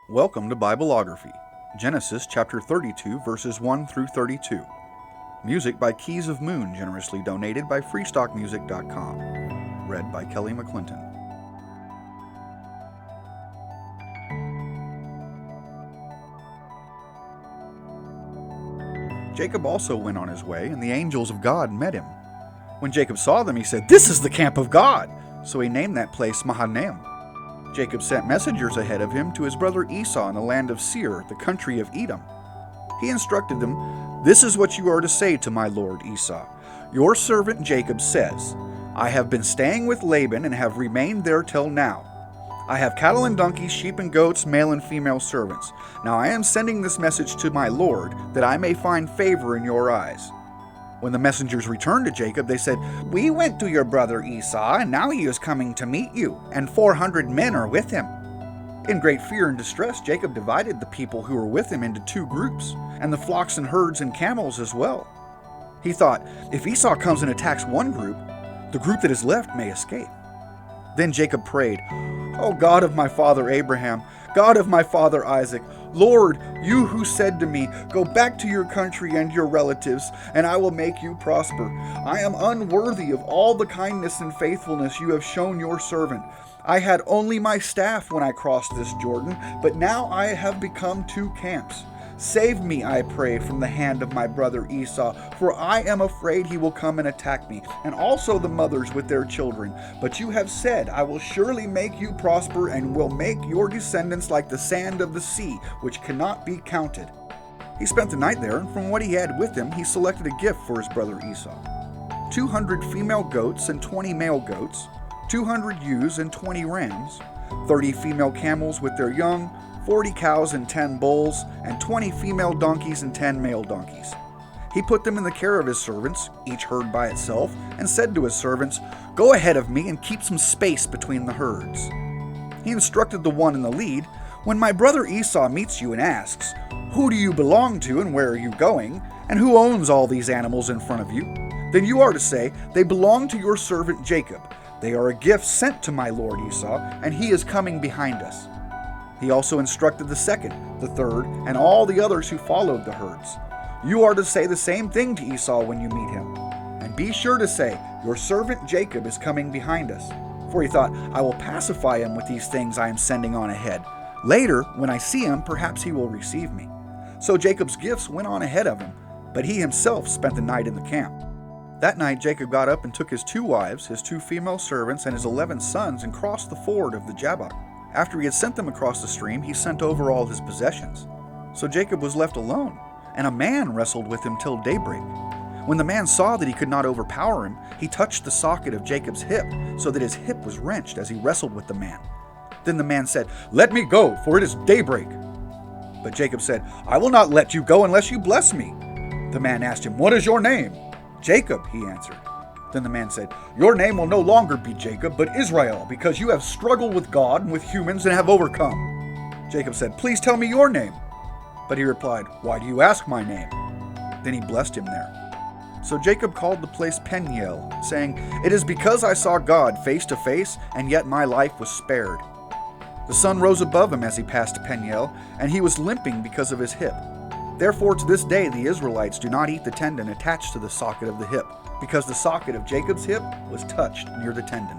Welcome to Bibleography, Genesis chapter 32, verses 1 through 32. Music by Keys of Moon, generously donated by freestockmusic.com. Read by Kelly McClinton. Jacob also went on his way, and the angels of God met him. When Jacob saw them, he said, "This is the camp of God!" So he named that place Mahanaim. Jacob sent messengers ahead of him to his brother Esau in the land of Seir, the country of Edom. He instructed them, "This is what you are to say to my lord Esau. Your servant Jacob says, I have been staying with Laban and have remained there till now. I have cattle and donkeys, sheep and goats, male and female servants. Now I am sending this message to my lord, that I may find favor in your eyes." When the messengers returned to Jacob, they said, "We went to your brother Esau, and now he is coming to meet you, and 400 men are with him." In great fear and distress, Jacob divided the people who were with him into two groups, and the flocks and herds and camels as well. He thought, if Esau comes and attacks one group, the group that is left may escape. Then Jacob prayed, "O God of my father Abraham, God of my father Isaac, Lord, you who said to me, 'Go back to your country and your relatives, and I will make you prosper.' I am unworthy of all the kindness and faithfulness you have shown your servant. I had only my staff when I crossed this Jordan, but now I have become two camps. Save me, I pray, from the hand of my brother Esau, for I am afraid he will come and attack me, and also the mothers with their children. But you have said, I will surely make you prosper, and will make your descendants like the sand of the sea, which cannot be counted." He spent the night there, and from what he had with him, he selected a gift for his brother Esau: 200 female goats and 20 male goats, 200 ewes and 20 rams, 30 female camels with their young, 40 cows and 10 bulls, and 20 female donkeys and 10 male donkeys. He put them in the care of his servants, each herd by itself, and said to his servants, "Go ahead of me and keep some space between the herds." He instructed the one in the lead, "When my brother Esau meets you and asks, 'Who do you belong to and where are you going, and who owns all these animals in front of you?' then you are to say, 'They belong to your servant Jacob. They are a gift sent to my lord Esau, and he is coming behind us.'" He also instructed the second, the third, and all the others who followed the herds. "You are to say the same thing to Esau when you meet him. And be sure to say, 'Your servant Jacob is coming behind us.' For he thought, 'I will pacify him with these things I am sending on ahead. Later, when I see him, perhaps he will receive me.' So Jacob's gifts went on ahead of him, but he himself spent the night in the camp. That night Jacob got up and took his 2 wives, his 2 female servants, and his 11 sons, and crossed the ford of the Jabbok. After he had sent them across the stream, he sent over all his possessions. So Jacob was left alone, and a man wrestled with him till daybreak. When the man saw that he could not overpower him, he touched the socket of Jacob's hip, so that his hip was wrenched as he wrestled with the man. Then the man said, "Let me go, for it is daybreak." But Jacob said, "I will not let you go unless you bless me." The man asked him, "What is your name?" "Jacob," he answered. Then the man said, "Your name will no longer be Jacob, but Israel, because you have struggled with God and with humans and have overcome." Jacob said, "Please tell me your name." But he replied, "Why do you ask my name?" Then he blessed him there. So Jacob called the place Peniel, saying, "It is because I saw God face to face, and yet my life was spared." The sun rose above him as he passed Peniel, and he was limping because of his hip. Therefore to this day the Israelites do not eat the tendon attached to the socket of the hip, because the socket of Jacob's hip was touched near the tendon.